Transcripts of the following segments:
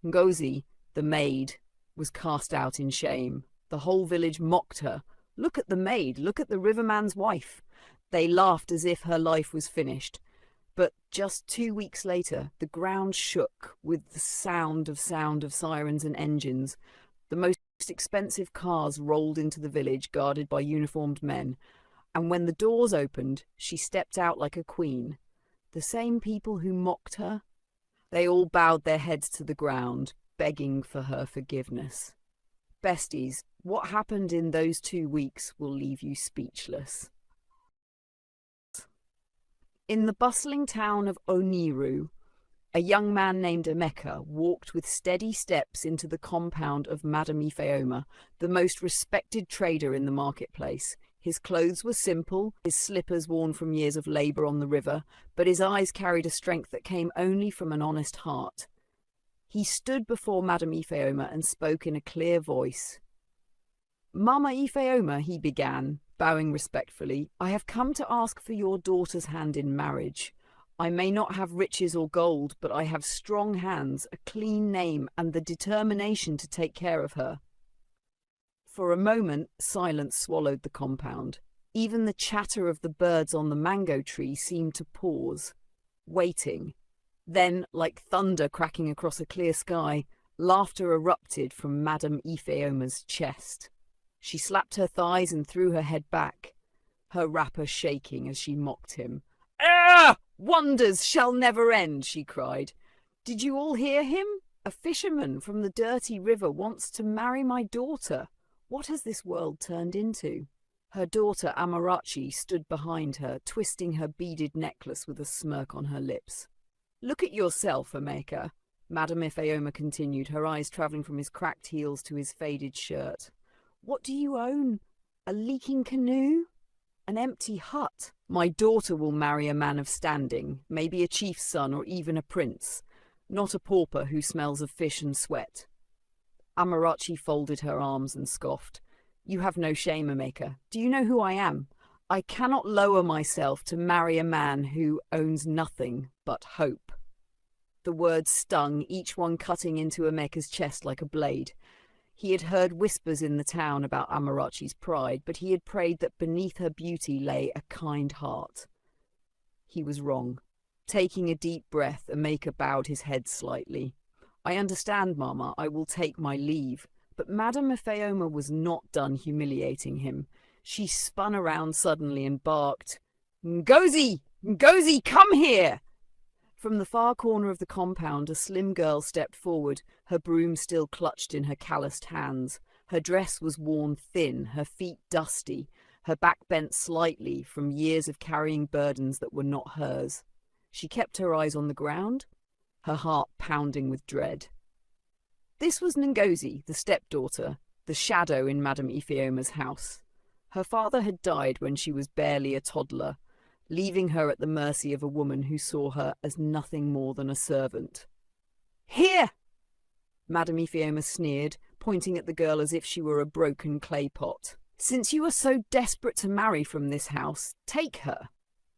Ngozi, the maid, was cast out in shame. The whole village mocked her. Look at the maid, look at the riverman's wife. They laughed as if her life was finished. But just 2 weeks later, the ground shook with the sound of sirens and engines. The most expensive cars rolled into the village, guarded by uniformed men. And when the doors opened, she stepped out like a queen. The same people who mocked her, they all bowed their heads to the ground, begging for her forgiveness. Besties, what happened in those 2 weeks will leave you speechless. In the bustling town of Oniru, a young man named Emeka walked with steady steps into the compound of Madame Ifeoma, the most respected trader in the marketplace. His clothes were simple, his slippers worn from years of labour on the river, but his eyes carried a strength that came only from an honest heart. He stood before Madame Ifeoma and spoke in a clear voice. "Mama Ifeoma," he began, bowing respectfully, "I have come to ask for your daughter's hand in marriage. I may not have riches or gold, but I have strong hands, a clean name, and the determination to take care of her." For a moment, silence swallowed the compound. Even the chatter of the birds on the mango tree seemed to pause, waiting. Then, like thunder cracking across a clear sky, laughter erupted from Madame Ifeoma's chest. She slapped her thighs and threw her head back, her wrapper shaking as she mocked him. "Ah! Wonders shall never end," she cried. "Did you all hear him? A fisherman from the dirty river wants to marry my daughter. What has this world turned into?" Her daughter Amarachi stood behind her, twisting her beaded necklace with a smirk on her lips. "Look at yourself, Emeka," Madame Ifeoma continued, her eyes travelling from his cracked heels to his faded shirt. "What do you own? A leaking canoe? An empty hut? My daughter will marry a man of standing, maybe a chief's son or even a prince, not a pauper who smells of fish and sweat." Amarachi folded her arms and scoffed. "You have no shame, Emeka. Do you know who I am? I cannot lower myself to marry a man who owns nothing but hope." The words stung, each one cutting into Emeka's chest like a blade. He had heard whispers in the town about Amarachi's pride, but he had prayed that beneath her beauty lay a kind heart. He was wrong. Taking a deep breath, Emeka bowed his head slightly. "I understand, Mama. I will take my leave." But Madame Ifeoma was not done humiliating him. She spun around suddenly and barked, "Ngozi! Ngozi, come here!" From the far corner of the compound, a slim girl stepped forward, her broom still clutched in her calloused hands. Her dress was worn thin, her feet dusty, her back bent slightly from years of carrying burdens that were not hers. She kept her eyes on the ground, her heart pounding with dread. This was Ngozi, the stepdaughter, the shadow in Madame Ifeoma's house. Her father had died when she was barely a toddler, leaving her at the mercy of a woman who saw her as nothing more than a servant. "Here!" Madame Ifeoma sneered, pointing at the girl as if she were a broken clay pot. "Since you are so desperate to marry from this house, take her.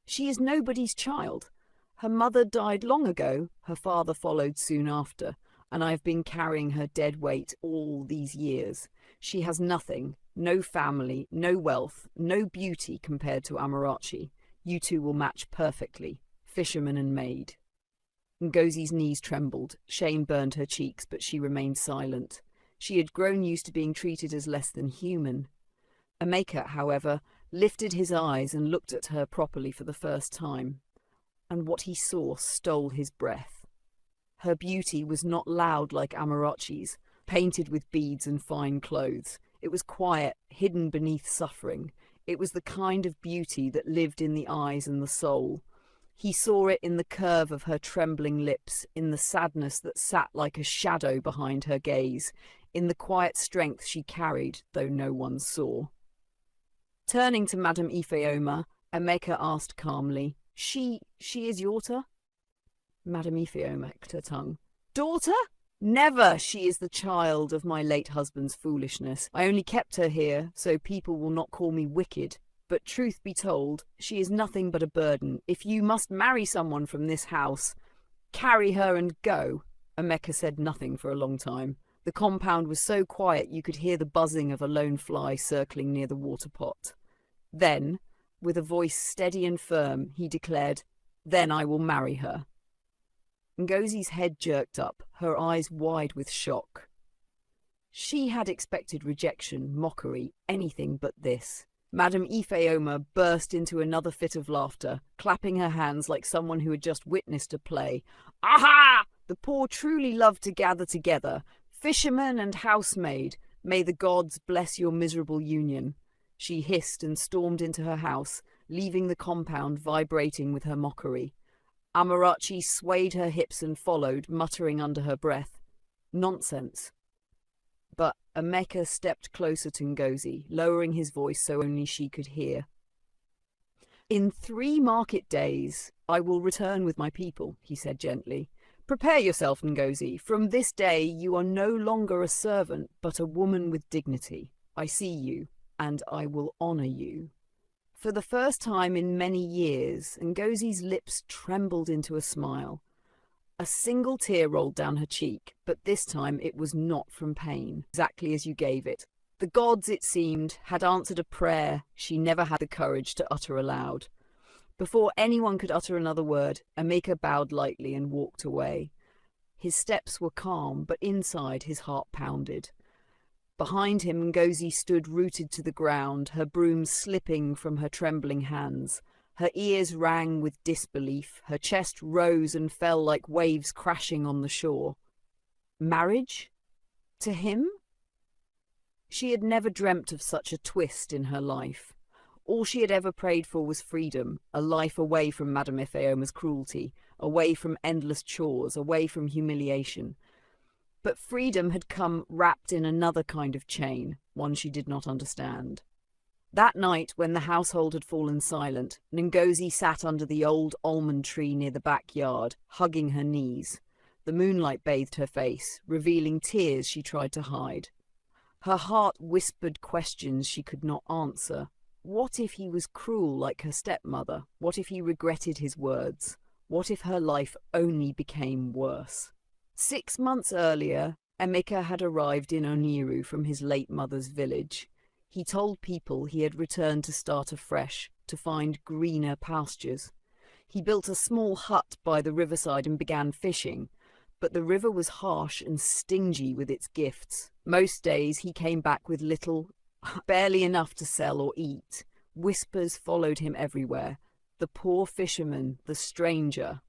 She is nobody's child. Her mother died long ago, her father followed soon after, and I have been carrying her dead weight all these years. She has nothing, no family, no wealth, no beauty compared to Amarachi. You two will match perfectly, fisherman and maid." Ngozi's knees trembled, shame burned her cheeks, but she remained silent. She had grown used to being treated as less than human. Emeka, however, lifted his eyes and looked at her properly for the first time, and what he saw stole his breath. Her beauty was not loud like Amarachi's, painted with beads and fine clothes. It was quiet, hidden beneath suffering. It was the kind of beauty that lived in the eyes and the soul. He saw it in the curve of her trembling lips, in the sadness that sat like a shadow behind her gaze, in the quiet strength she carried, though no one saw. Turning to Madame Ifeoma, Emeka asked calmly, She is your daughter?" Madame Ifeoma licked her tongue. "Daughter? Never! She is the child of my late husband's foolishness. I only kept her here so people will not call me wicked. But truth be told, she is nothing but a burden. If you must marry someone from this house, carry her and go." Emeka said nothing for a long time. The compound was so quiet you could hear the buzzing of a lone fly circling near the water pot. Then, with a voice steady and firm, he declared, "Then I will marry her." Ngozi's head jerked up, her eyes wide with shock. She had expected rejection, mockery, anything but this. Madame Ifeoma burst into another fit of laughter, clapping her hands like someone who had just witnessed a play. "Aha! The poor truly love to gather together. Fisherman and housemaid, may the gods bless your miserable union." She hissed and stormed into her house, leaving the compound vibrating with her mockery. Amarachi swayed her hips and followed, muttering under her breath, "Nonsense." But Emeka stepped closer to Ngozi, lowering his voice so only she could hear. "In 3 market days, I will return with my people," he said gently. "Prepare yourself, Ngozi. From this day, you are no longer a servant, but a woman with dignity. I see you, and I will honor you." For the first time in many years, Ngozi's lips trembled into a smile. A single tear rolled down her cheek, but this time it was not from pain, exactly as you gave it. The gods, it seemed, had answered a prayer she never had the courage to utter aloud. Before anyone could utter another word, Emeka bowed lightly and walked away. His steps were calm, but inside his heart pounded. Behind him, Ngozi stood rooted to the ground, her broom slipping from her trembling hands. Her ears rang with disbelief, her chest rose and fell like waves crashing on the shore. Marriage? To him? She had never dreamt of such a twist in her life. All she had ever prayed for was freedom, a life away from Madame Ifeoma's cruelty, away from endless chores, away from humiliation. But freedom had come wrapped in another kind of chain, one she did not understand. That night, when the household had fallen silent, Ngozi sat under the old almond tree near the backyard, hugging her knees. The moonlight bathed her face, revealing tears she tried to hide. Her heart whispered questions she could not answer. What if he was cruel like her stepmother? What if he regretted his words? What if her life only became worse? 6 months earlier, Emeka had arrived in Oniru from his late mother's village. He told people he had returned to start afresh, to find greener pastures. He built a small hut by the riverside and began fishing, but the river was harsh and stingy with its gifts. Most days he came back with little, barely enough to sell or eat. Whispers followed him everywhere. The poor fisherman, the stranger.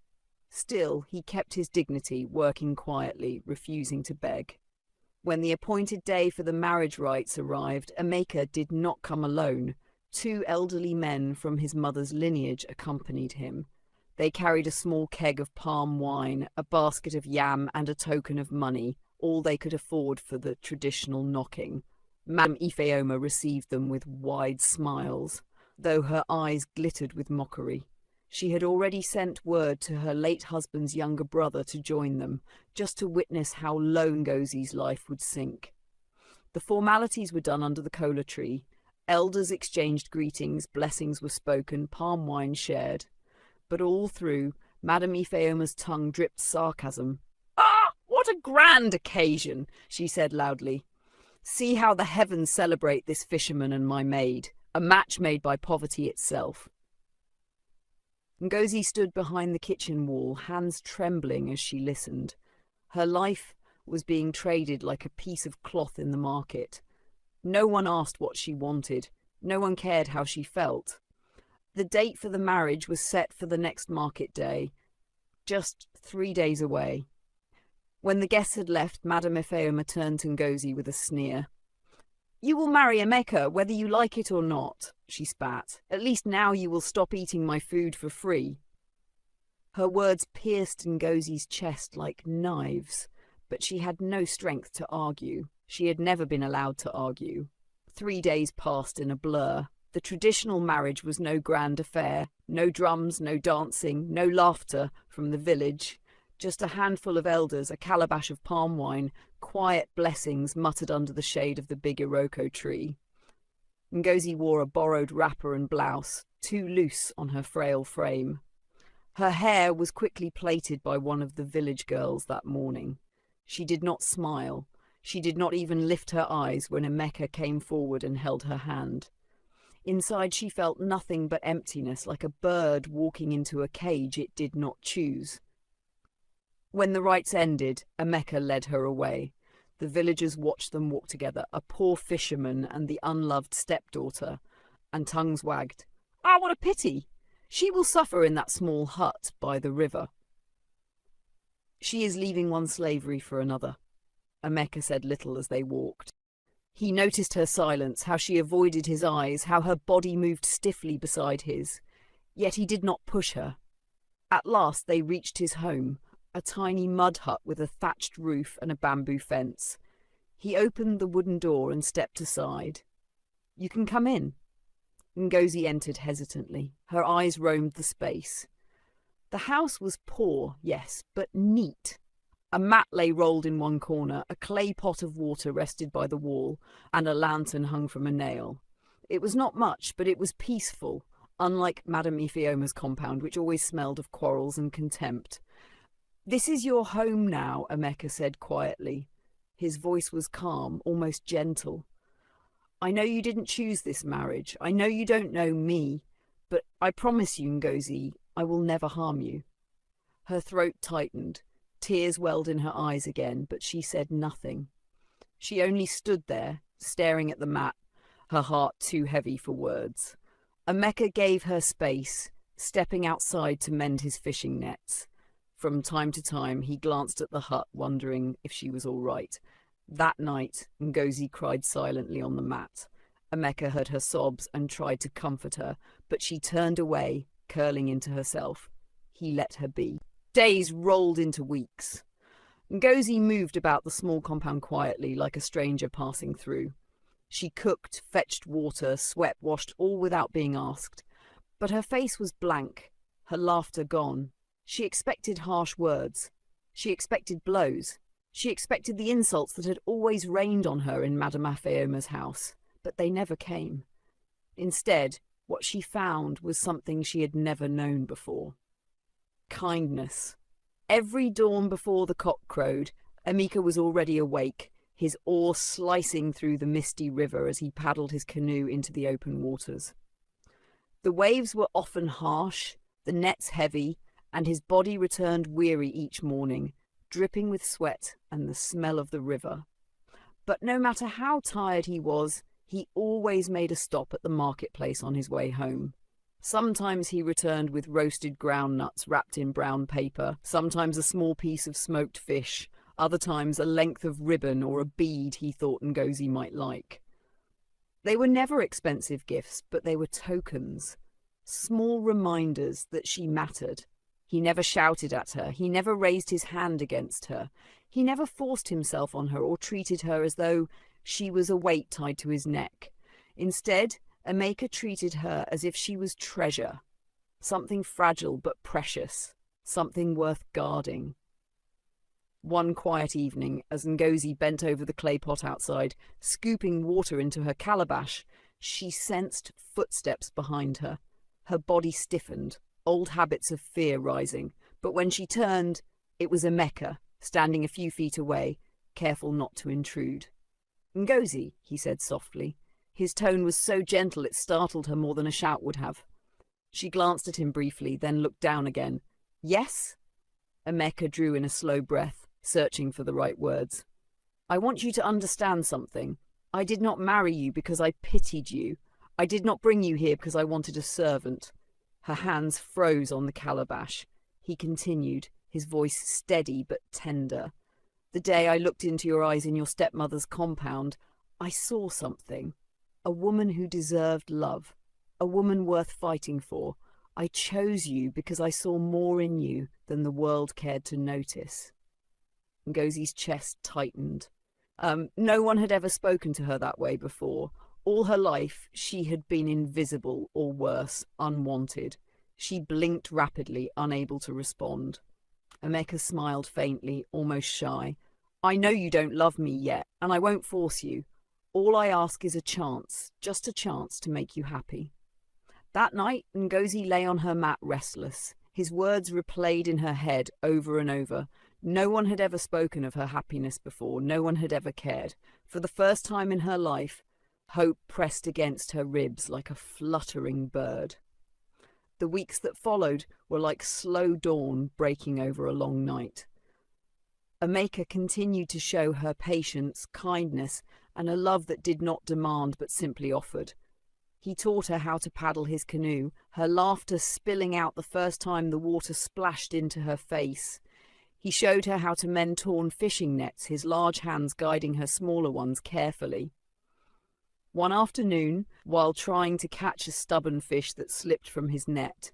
Still, he kept his dignity, working quietly, refusing to beg. When the appointed day for the marriage rites arrived, Emeka did not come alone. 2 elderly men from his mother's lineage accompanied him. They carried a small keg of palm wine, a basket of yam, and a token of money, all they could afford for the traditional knocking. Madame Ifeoma received them with wide smiles, though her eyes glittered with mockery. She had already sent word to her late husband's younger brother to join them, just to witness how low Ngozi's life would sink. The formalities were done under the kola tree. Elders exchanged greetings, blessings were spoken, palm wine shared. But all through, Madame Ifeoma's tongue dripped sarcasm. "Ah, what a grand occasion!" she said loudly. "See how the heavens celebrate this fisherman and my maid, a match made by poverty itself." Ngozi stood behind the kitchen wall, hands trembling as she listened. Her life was being traded like a piece of cloth in the market. No one asked what she wanted. No one cared how she felt. The date for the marriage was set for the next market day, just 3 days away. When the guests had left, Madame Ifeoma turned to Ngozi with a sneer. "You will marry Emeka, whether you like it or not," she spat. "At least now you will stop eating my food for free." Her words pierced Ngozi's chest like knives, but she had no strength to argue. She had never been allowed to argue. 3 days passed in a blur. The traditional marriage was no grand affair. No drums, no dancing, no laughter from the village. Just a handful of elders, a calabash of palm wine, quiet blessings muttered under the shade of the big iroko tree. Ngozi wore a borrowed wrapper and blouse, too loose on her frail frame. Her hair was quickly plaited by one of the village girls that morning. She did not smile. She did not even lift her eyes when Emeka came forward and held her hand. Inside she felt nothing but emptiness, like a bird walking into a cage it did not choose. When the rites ended, Emeka led her away. The villagers watched them walk together, a poor fisherman and the unloved stepdaughter, and tongues wagged. "Ah, what a pity! She will suffer in that small hut by the river." "She is leaving one slavery for another." Emeka said little as they walked. He noticed her silence, how she avoided his eyes, how her body moved stiffly beside his. Yet he did not push her. At last they reached his home, a tiny mud hut with a thatched roof and a bamboo fence. He opened the wooden door and stepped aside. "You can come in." Ngozi entered hesitantly. Her eyes roamed the space. The house was poor, yes, but neat. A mat lay rolled in one corner, a clay pot of water rested by the wall, and a lantern hung from a nail. It was not much, but it was peaceful, unlike Madame Ifeoma's compound, which always smelled of quarrels and contempt. "This is your home now," Emeka said quietly. His voice was calm, almost gentle. "I know you didn't choose this marriage. I know you don't know me. But I promise you, Ngozi, I will never harm you." Her throat tightened. Tears welled in her eyes again, but she said nothing. She only stood there, staring at the mat, her heart too heavy for words. Emeka gave her space, stepping outside to mend his fishing nets. From time to time, he glanced at the hut, wondering if she was all right. That night, Ngozi cried silently on the mat. Emeka heard her sobs and tried to comfort her, but she turned away, curling into herself. He let her be. Days rolled into weeks. Ngozi moved about the small compound quietly, like a stranger passing through. She cooked, fetched water, swept, washed, all without being asked. But her face was blank, her laughter gone. She expected harsh words. She expected blows. She expected the insults that had always rained on her in Madame Afeoma's house, but they never came. Instead, what she found was something she had never known before. Kindness. Every dawn before the cock crowed, Emeka was already awake, his oar slicing through the misty river as he paddled his canoe into the open waters. The waves were often harsh, the nets heavy, and his body returned weary each morning, dripping with sweat and the smell of the river. But no matter how tired he was, he always made a stop at the marketplace on his way home. Sometimes he returned with roasted ground nuts wrapped in brown paper, sometimes a small piece of smoked fish, other times a length of ribbon or a bead he thought Ngozi might like. They were never expensive gifts, but they were tokens, small reminders that she mattered. He never shouted at her, he never raised his hand against her, he never forced himself on her or treated her as though she was a weight tied to his neck. Instead, Emeka treated her as if she was treasure, something fragile but precious, something worth guarding. One quiet evening, as Ngozi bent over the clay pot outside, scooping water into her calabash, she sensed footsteps behind her. Her body stiffened, old habits of fear rising, but when she turned, it was Emeka, standing a few feet away, careful not to intrude. "Ngozi," he said softly. His tone was so gentle it startled her more than a shout would have. She glanced at him briefly, then looked down again. "Yes?" Emeka drew in a slow breath, searching for the right words. "I want you to understand something. I did not marry you because I pitied you. I did not bring you here because I wanted a servant." Her hands froze on the calabash. He continued, his voice steady but tender. "The day I looked into your eyes in your stepmother's compound, I saw something. A woman who deserved love. A woman worth fighting for. I chose you because I saw more in you than the world cared to notice." Ngozi's chest tightened. No one had ever spoken to her that way before. All her life, she had been invisible, or worse, unwanted. She blinked rapidly, unable to respond. Emeka smiled faintly, almost shy. "I know you don't love me yet, and I won't force you. All I ask is a chance, just a chance to make you happy." That night, Ngozi lay on her mat restless. His words replayed in her head over and over. No one had ever spoken of her happiness before. No one had ever cared. For the first time in her life, hope pressed against her ribs like a fluttering bird. The weeks that followed were like slow dawn breaking over a long night. Ameka continued to show her patience, kindness, and a love that did not demand but simply offered. He taught her how to paddle his canoe, her laughter spilling out the first time the water splashed into her face. He showed her how to mend torn fishing nets, his large hands guiding her smaller ones carefully. One afternoon, while trying to catch a stubborn fish that slipped from his net,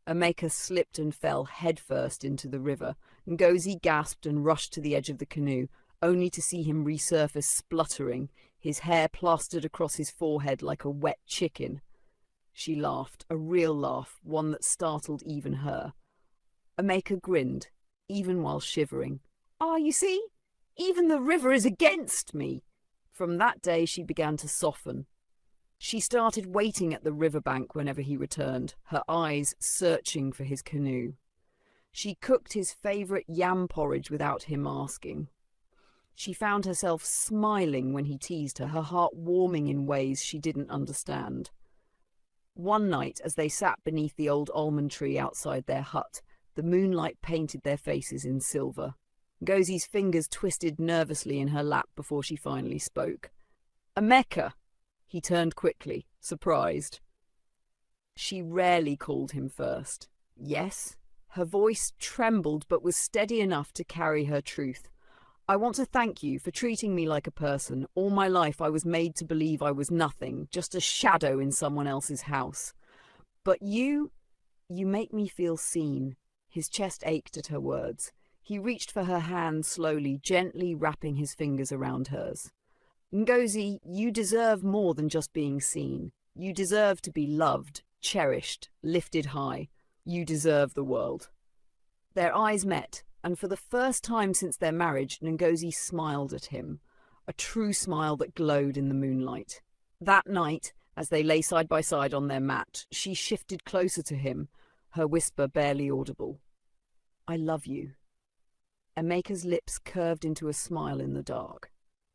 Ameka slipped and fell headfirst into the river. Ngozi gasped and rushed to the edge of the canoe, only to see him resurface spluttering, his hair plastered across his forehead like a wet chicken. She laughed, a real laugh, one that startled even her. Ameka grinned, even while shivering. "Ah, you see? Even the river is against me!" From that day she began to soften. She started waiting at the riverbank whenever he returned, her eyes searching for his canoe. She cooked his favourite yam porridge without him asking. She found herself smiling when he teased her, her heart warming in ways she didn't understand. One night, as they sat beneath the old almond tree outside their hut, the moonlight painted their faces in silver. Ngozi's fingers twisted nervously in her lap before she finally spoke. "Ameka!" He turned quickly, surprised. She rarely called him first. "Yes?" Her voice trembled but was steady enough to carry her truth. "I want to thank you for treating me like a person. All my life I was made to believe I was nothing, just a shadow in someone else's house. But you make me feel seen." His chest ached at her words. He reached for her hand slowly, gently wrapping his fingers around hers. "Ngozi, you deserve more than just being seen. You deserve to be loved, cherished, lifted high. You deserve the world." Their eyes met, and for the first time since their marriage, Ngozi smiled at him, a true smile that glowed in the moonlight. That night, as they lay side by side on their mat, she shifted closer to him, her whisper barely audible. "I love you." Ameka's lips curved into a smile in the dark.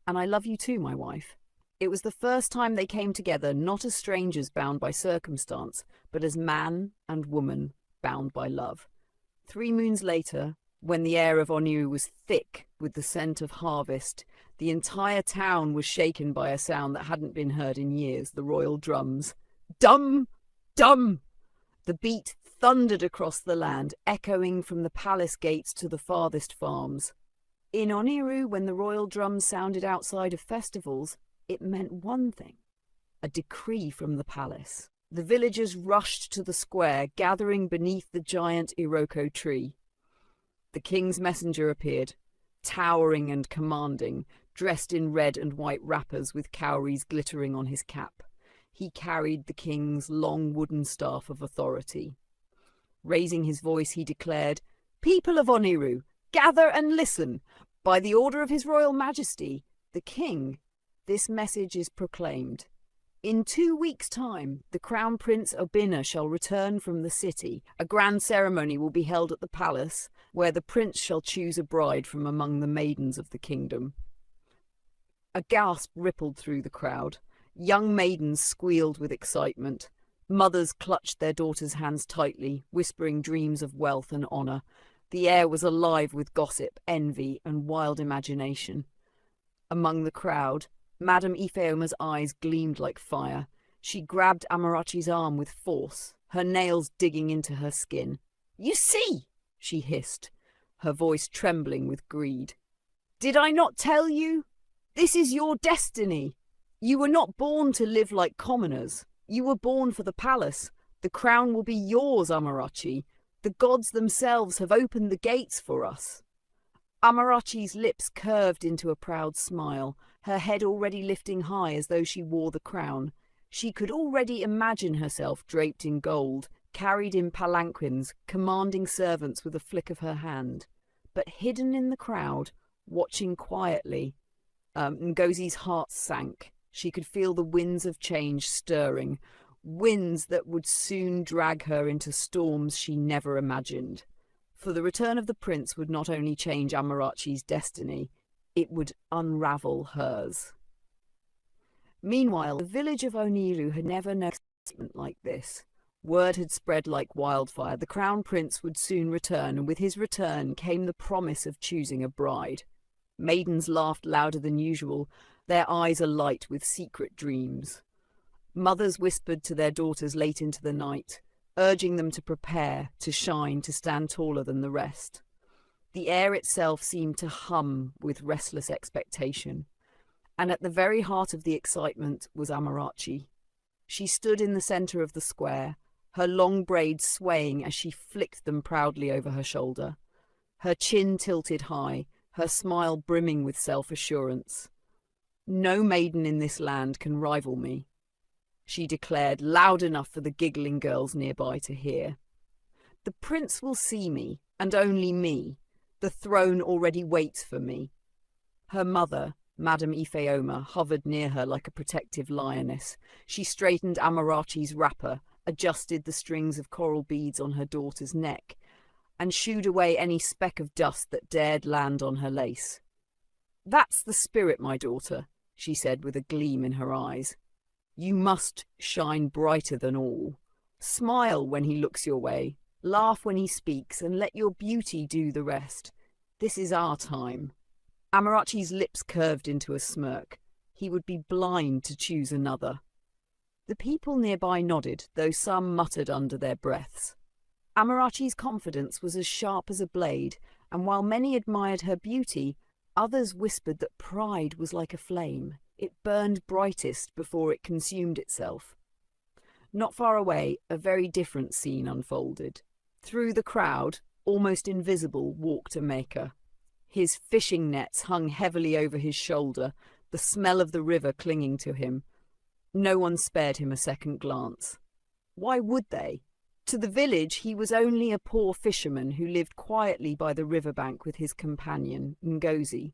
"And I love you too, my wife." It was the first time they came together, not as strangers bound by circumstance, but as man and woman bound by love. 3 moons later, when the air of Oniru was thick with the scent of harvest, the entire town was shaken by a sound that hadn't been heard in years, the royal drums. Dum! Dum! The beat thundered across the land, echoing from the palace gates to the farthest farms. In Oniru, when the royal drums sounded outside of festivals, it meant one thing: a decree from the palace. The villagers rushed to the square, gathering beneath the giant Iroko tree. The king's messenger appeared, towering and commanding, dressed in red and white wrappers with cowries glittering on his cap. He carried the king's long wooden staff of authority. Raising his voice, he declared, "People of Oniru, gather and listen. By the order of His Royal Majesty, the King, this message is proclaimed. In 2 weeks' time, the Crown Prince Obinna shall return from the city. A grand ceremony will be held at the palace, where the prince shall choose a bride from among the maidens of the kingdom." A gasp rippled through the crowd. Young maidens squealed with excitement. Mothers clutched their daughters' hands tightly, whispering dreams of wealth and honor. The air was alive with gossip, envy, and wild imagination. Among the crowd, Madame Ifeoma's eyes gleamed like fire. She grabbed Amarachi's arm with force, her nails digging into her skin. "You see!" she hissed, her voice trembling with greed. "Did I not tell you? This is your destiny. You were not born to live like commoners. You were born for the palace. The crown will be yours, Amarachi. The gods themselves have opened the gates for us." Amarachi's lips curved into a proud smile, her head already lifting high as though she wore the crown. She could already imagine herself draped in gold, carried in palanquins, commanding servants with a flick of her hand. But hidden in the crowd, watching quietly, Ngozi's heart sank. She could feel the winds of change stirring, winds that would soon drag her into storms she never imagined. For the return of the prince would not only change Amarachi's destiny, it would unravel hers. Meanwhile, the village of Oniru had never known excitement like this. Word had spread like wildfire. The crown prince would soon return, and with his return came the promise of choosing a bride. Maidens laughed louder than usual, their eyes alight with secret dreams. Mothers whispered to their daughters late into the night, urging them to prepare, to shine, to stand taller than the rest. The air itself seemed to hum with restless expectation, and at the very heart of the excitement was Amarachi. She stood in the centre of the square, her long braids swaying as she flicked them proudly over her shoulder, her chin tilted high, her smile brimming with self-assurance. "No maiden in this land can rival me," she declared, loud enough for the giggling girls nearby to hear. "The prince will see me, and only me. The throne already waits for me." Her mother, Madame Ifeoma, hovered near her like a protective lioness. She straightened Amarachi's wrapper, adjusted the strings of coral beads on her daughter's neck, and shooed away any speck of dust that dared land on her lace. "That's the spirit, my daughter," she said with a gleam in her eyes. "You must shine brighter than all. Smile when he looks your way, laugh when he speaks, and let your beauty do the rest. This is our time." Amarachi's lips curved into a smirk. He would be blind to choose another. The people nearby nodded, though some muttered under their breaths. Amarachi's confidence was as sharp as a blade, and while many admired her beauty, others whispered that pride was like a flame. It burned brightest before it consumed itself. Not far away, a very different scene unfolded. Through the crowd, almost invisible, walked Emeka. His fishing nets hung heavily over his shoulder, the smell of the river clinging to him. No one spared him a second glance. Why would they? To the village, he was only a poor fisherman who lived quietly by the riverbank with his companion, Ngozi.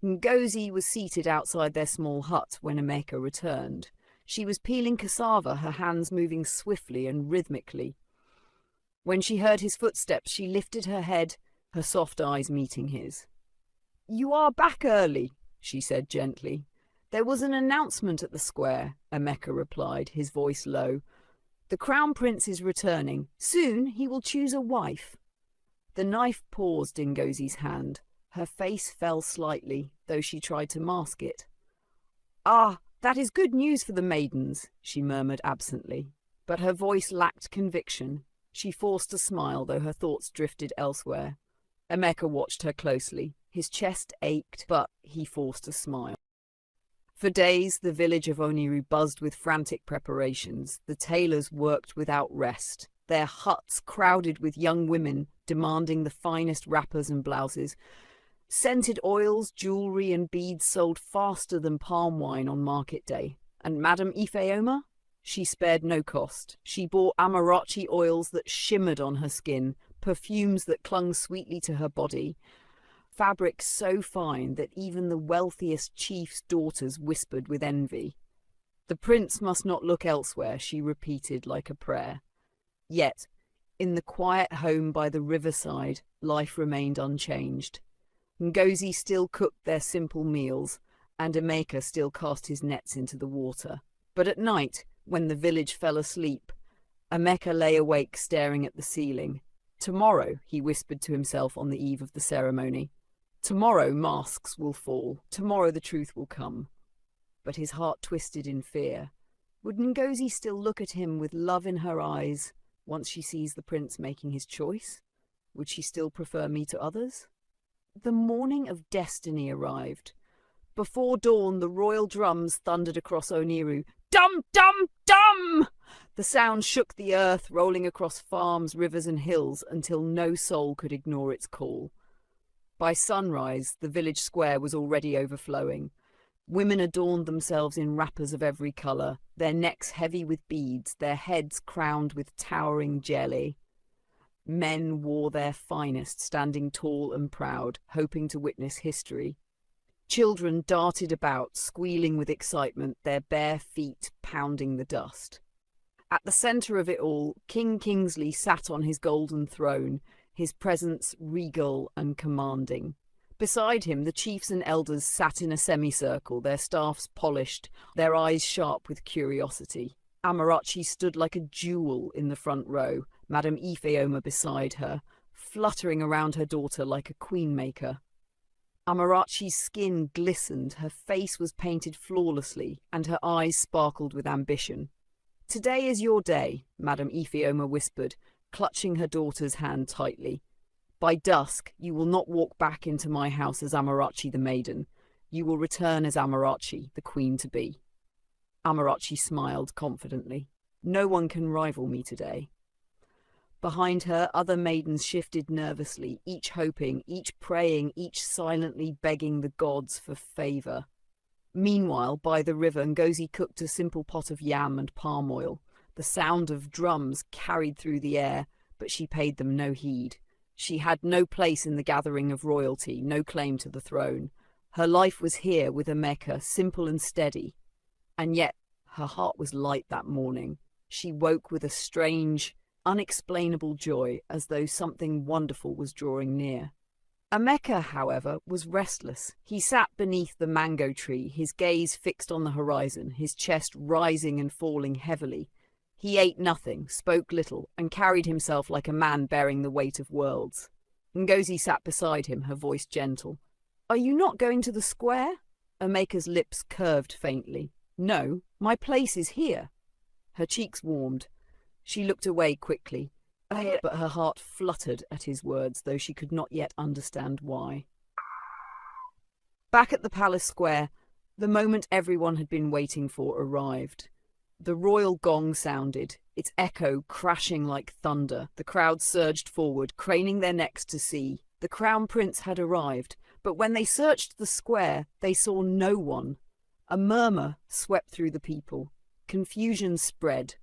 Ngozi was seated outside their small hut when Emeka returned. She was peeling cassava, her hands moving swiftly and rhythmically. When she heard his footsteps, she lifted her head, her soft eyes meeting his. "You are back early," she said gently. "There was an announcement at the square," Emeka replied, his voice low. "The crown prince is returning. Soon he will choose a wife." The knife paused in Ngozi's hand. Her face fell slightly, though she tried to mask it. "Ah, that is good news for the maidens," she murmured absently. But her voice lacked conviction. She forced a smile, though her thoughts drifted elsewhere. Emeka watched her closely. His chest ached, but he forced a smile. For days, the village of Oniru buzzed with frantic preparations. The tailors worked without rest, their huts crowded with young women demanding the finest wrappers and blouses. Scented oils, jewellery and beads sold faster than palm wine on market day. And Madame Ifeoma? She spared no cost. She bought Amarachi oils that shimmered on her skin, perfumes that clung sweetly to her body, fabrics so fine that even the wealthiest chief's daughters whispered with envy. "The prince must not look elsewhere," she repeated like a prayer. Yet, in the quiet home by the riverside, life remained unchanged. Ngozi still cooked their simple meals, and Emeka still cast his nets into the water. But at night, when the village fell asleep, Emeka lay awake staring at the ceiling. "Tomorrow," he whispered to himself on the eve of the ceremony. "Tomorrow masks will fall. Tomorrow the truth will come." But his heart twisted in fear. Would Ngozi still look at him with love in her eyes once she sees the prince making his choice? Would she still prefer me to others? The morning of destiny arrived. Before dawn, the royal drums thundered across Oniru. Dum, dum, dum! The sound shook the earth, rolling across farms, rivers and hills until no soul could ignore its call. By sunrise, the village square was already overflowing. Women adorned themselves in wrappers of every colour, their necks heavy with beads, their heads crowned with towering jelly. Men wore their finest, standing tall and proud, hoping to witness history. Children darted about, squealing with excitement, their bare feet pounding the dust. At the centre of it all, King Kingsley sat on his golden throne, his presence regal and commanding. Beside him, the chiefs and elders sat in a semicircle, their staffs polished, their eyes sharp with curiosity. Amarachi stood like a jewel in the front row, Madame Ifeoma beside her, fluttering around her daughter like a queen-maker. Amarachi's skin glistened, her face was painted flawlessly, and her eyes sparkled with ambition. "Today is your day," Madame Ifeoma whispered, clutching her daughter's hand tightly. "By dusk, you will not walk back into my house as Amarachi the maiden. You will return as Amarachi, the queen-to-be." Amarachi smiled confidently. "No one can rival me today." Behind her, other maidens shifted nervously, each hoping, each praying, each silently begging the gods for favor. Meanwhile, by the river, Ngozi cooked a simple pot of yam and palm oil. The sound of drums carried through the air, but she paid them no heed. She had no place in the gathering of royalty, no claim to the throne. Her life was here with Emeka, simple and steady. And yet her heart was light that morning. She woke with a strange, unexplainable joy, as though something wonderful was drawing near. Emeka, however, was restless. He sat beneath the mango tree, his gaze fixed on the horizon, his chest rising and falling heavily. He ate nothing, spoke little, and carried himself like a man bearing the weight of worlds. Ngozi sat beside him, her voice gentle. "Are you not going to the square?" Emeka's lips curved faintly. "No, my place is here." Her cheeks warmed. She looked away quickly, but her heart fluttered at his words, though she could not yet understand why. Back at the palace square, the moment everyone had been waiting for arrived. The royal gong sounded, its echo crashing like thunder. The crowd surged forward, craning their necks to see. The crown prince had arrived, but when they searched the square, they saw no one. A murmur swept through the people. Confusion spread.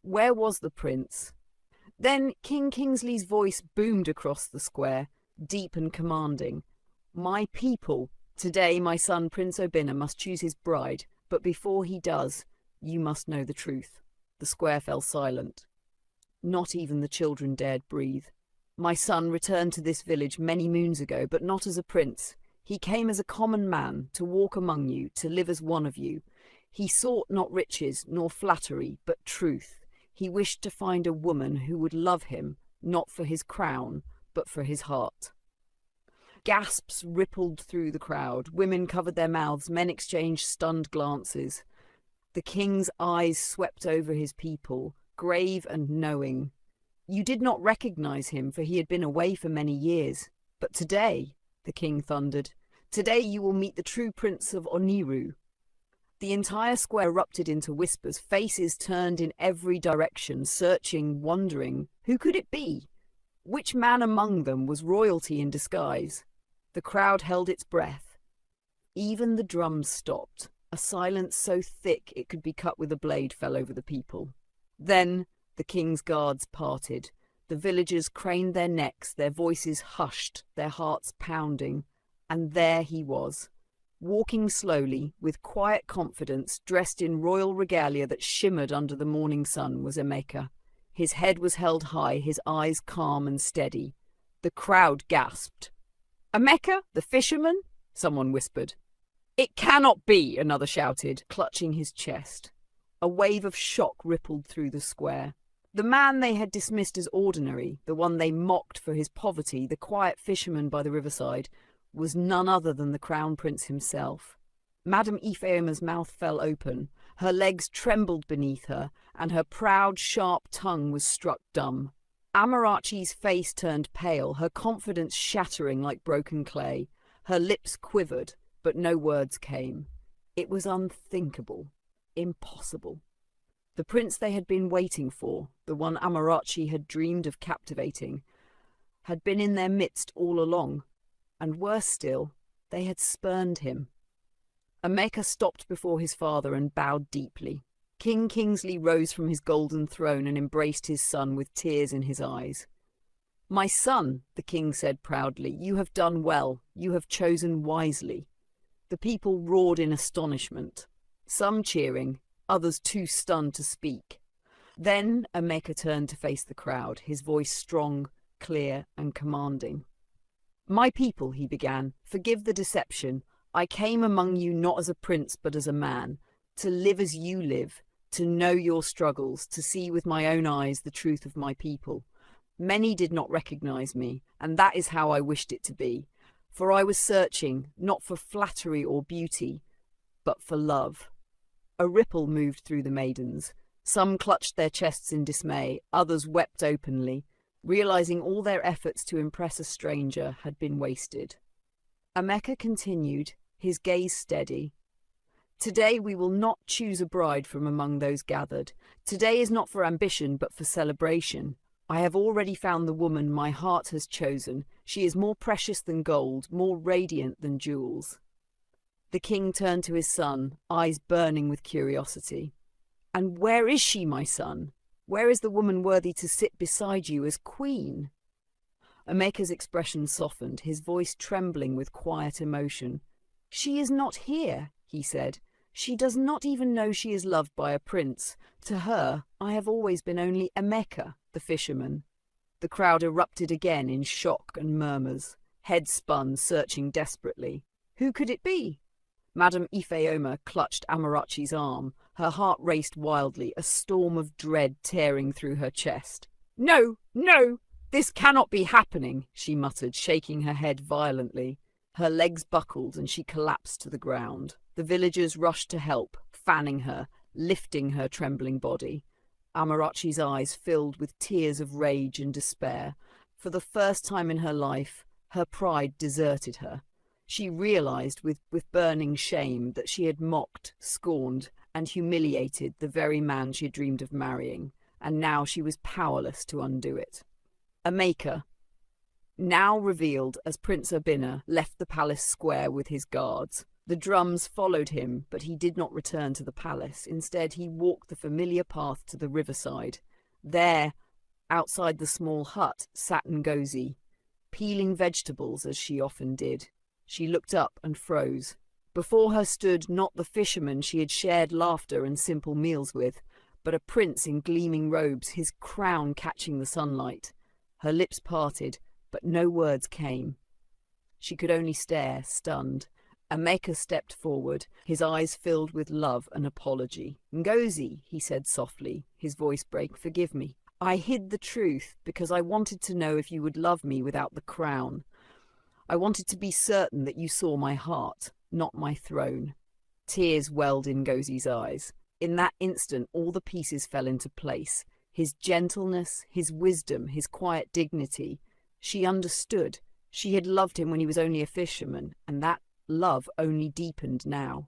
Where was the prince? Then King Kingsley's voice boomed across the square, deep and commanding. "My people, today my son Prince Obinna must choose his bride, but before he does, you must know the truth." The square fell silent. Not even the children dared breathe. "My son returned to this village many moons ago, but not as a prince. He came as a common man, to walk among you, to live as one of you. He sought not riches nor flattery, but truth. He wished to find a woman who would love him, not for his crown, but for his heart." Gasps rippled through the crowd. Women covered their mouths, men exchanged stunned glances. The king's eyes swept over his people, grave and knowing. "You did not recognize him, for he had been away for many years. But today," the king thundered, "today you will meet the true prince of Oniru." The entire square erupted into whispers, faces turned in every direction, searching, wondering, who could it be? Which man among them was royalty in disguise? The crowd held its breath. Even the drums stopped. A silence so thick it could be cut with a blade fell over the people. Then the king's guards parted. The villagers craned their necks, their voices hushed, their hearts pounding. And there he was, walking slowly, with quiet confidence, dressed in royal regalia that shimmered under the morning sun, was Emeka. His head was held high, his eyes calm and steady. The crowd gasped. "Emeka, the fisherman?" someone whispered. "It cannot be," another shouted, clutching his chest. A wave of shock rippled through the square. The man they had dismissed as ordinary, the one they mocked for his poverty, the quiet fisherman by the riverside, was none other than the crown prince himself. Madame Ifeoma's mouth fell open, her legs trembled beneath her, and her proud, sharp tongue was struck dumb. Amarachi's face turned pale, her confidence shattering like broken clay. Her lips quivered, but no words came. It was unthinkable, impossible. The prince they had been waiting for, the one Amarachi had dreamed of captivating, had been in their midst all along, and worse still, they had spurned him. Emeka stopped before his father and bowed deeply. King Kingsley rose from his golden throne and embraced his son with tears in his eyes. "My son," the king said proudly, "you have done well, you have chosen wisely." The people roared in astonishment, some cheering, others too stunned to speak. Then Emeka turned to face the crowd, his voice strong, clear and commanding. "My people," he began, "forgive the deception. I came among you not as a prince but as a man, to live as you live, to know your struggles, to see with my own eyes the truth of my people. Many did not recognize me, and that is how I wished it to be. For I was searching, not for flattery or beauty, but for love." A ripple moved through the maidens. Some clutched their chests in dismay, others wept openly, realizing all their efforts to impress a stranger had been wasted. Emeka continued, his gaze steady. "Today we will not choose a bride from among those gathered. Today is not for ambition, but for celebration. I have already found the woman my heart has chosen. She is more precious than gold, more radiant than jewels." The king turned to his son, eyes burning with curiosity. "And where is she, my son? Where is the woman worthy to sit beside you as queen?" Emeka's expression softened, his voice trembling with quiet emotion. "She is not here," he said. "She does not even know she is loved by a prince. To her, I have always been only Emeka, the fisherman." The crowd erupted again in shock and murmurs. Heads spun, searching desperately. Who could it be? Madame Ifeoma clutched Amarachi's arm. Her heart raced wildly, a storm of dread tearing through her chest. "No, no, this cannot be happening," she muttered, shaking her head violently. Her legs buckled and she collapsed to the ground. The villagers rushed to help, fanning her, lifting her trembling body. Amarachi's eyes filled with tears of rage and despair. For the first time in her life, her pride deserted her. She realized with burning shame that she had mocked, scorned, and humiliated the very man she had dreamed of marrying, and now she was powerless to undo it. Emeka, now revealed as Prince Obinna, left the palace square with his guards. The drums followed him, but he did not return to the palace. Instead, he walked the familiar path to the riverside. There, outside the small hut, sat Ngozi, peeling vegetables as she often did. She looked up and froze. Before her stood not the fisherman she had shared laughter and simple meals with, but a prince in gleaming robes, his crown catching the sunlight. Her lips parted, but no words came. She could only stare, stunned. Emeka stepped forward, his eyes filled with love and apology. "Ngozi," he said softly, his voice break, "forgive me. I hid the truth because I wanted to know if you would love me without the crown. I wanted to be certain that you saw my heart, not my throne." Tears welled in Ngozi's eyes. In that instant, all the pieces fell into place. His gentleness, his wisdom, his quiet dignity. She understood. She had loved him when he was only a fisherman, and that love only deepened now.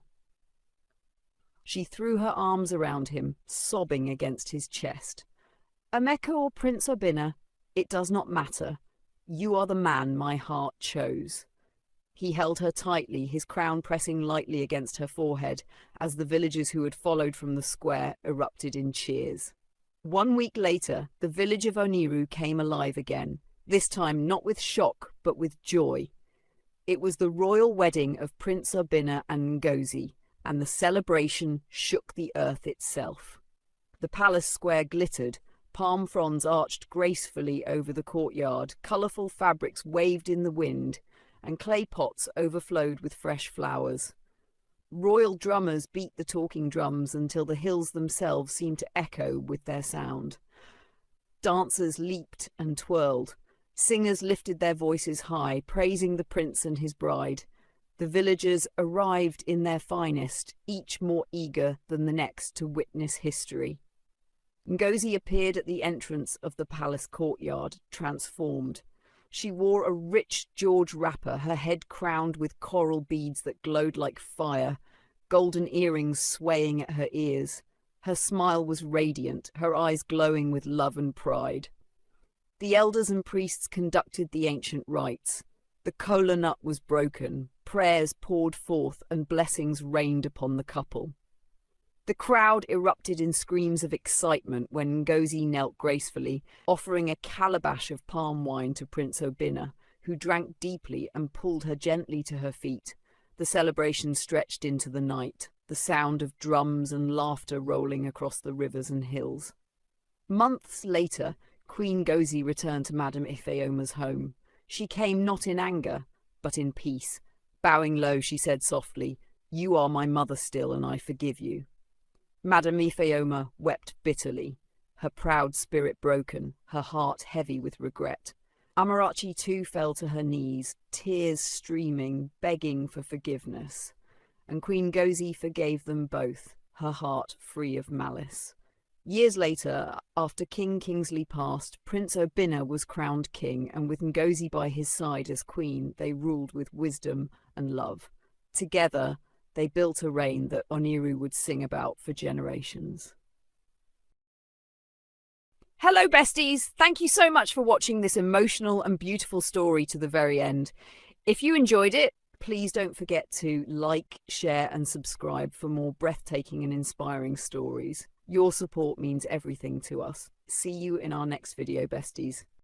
She threw her arms around him, sobbing against his chest. "Emeka or Prince Obinna, it does not matter. You are the man my heart chose." He held her tightly, his crown pressing lightly against her forehead, as the villagers who had followed from the square erupted in cheers. 1 week later, the village of Oniru came alive again, this time not with shock, but with joy. It was the royal wedding of Prince Obinna and Ngozi, and the celebration shook the earth itself. The palace square glittered. Palm fronds arched gracefully over the courtyard, colourful fabrics waved in the wind, and clay pots overflowed with fresh flowers. Royal drummers beat the talking drums until the hills themselves seemed to echo with their sound. Dancers leaped and twirled. Singers lifted their voices high, praising the prince and his bride. The villagers arrived in their finest, each more eager than the next to witness history. Ngozi appeared at the entrance of the palace courtyard, transformed. She wore a rich George wrapper, her head crowned with coral beads that glowed like fire, golden earrings swaying at her ears. Her smile was radiant, her eyes glowing with love and pride. The elders and priests conducted the ancient rites. The kola nut was broken, prayers poured forth, and blessings rained upon the couple. The crowd erupted in screams of excitement when Ngozi knelt gracefully, offering a calabash of palm wine to Prince Obinna, who drank deeply and pulled her gently to her feet. The celebration stretched into the night, the sound of drums and laughter rolling across the rivers and hills. Months later, Queen Gozi returned to Madame Ifeoma's home. She came not in anger, but in peace. Bowing low, she said softly, "You are my mother still, and I forgive you." Madame Ifeoma wept bitterly, her proud spirit broken, her heart heavy with regret. Amarachi too fell to her knees, tears streaming, begging for forgiveness. And Queen Gozi forgave them both, her heart free of malice. Years later, after King Kingsley passed, Prince Obinna was crowned king, and with Ngozi by his side as queen, they ruled with wisdom and love. Together, they built a reign that Oniru would sing about for generations. Hello, besties! Thank you so much for watching this emotional and beautiful story to the very end. If you enjoyed it, please don't forget to like, share, and subscribe for more breathtaking and inspiring stories. Your support means everything to us. See you in our next video, besties.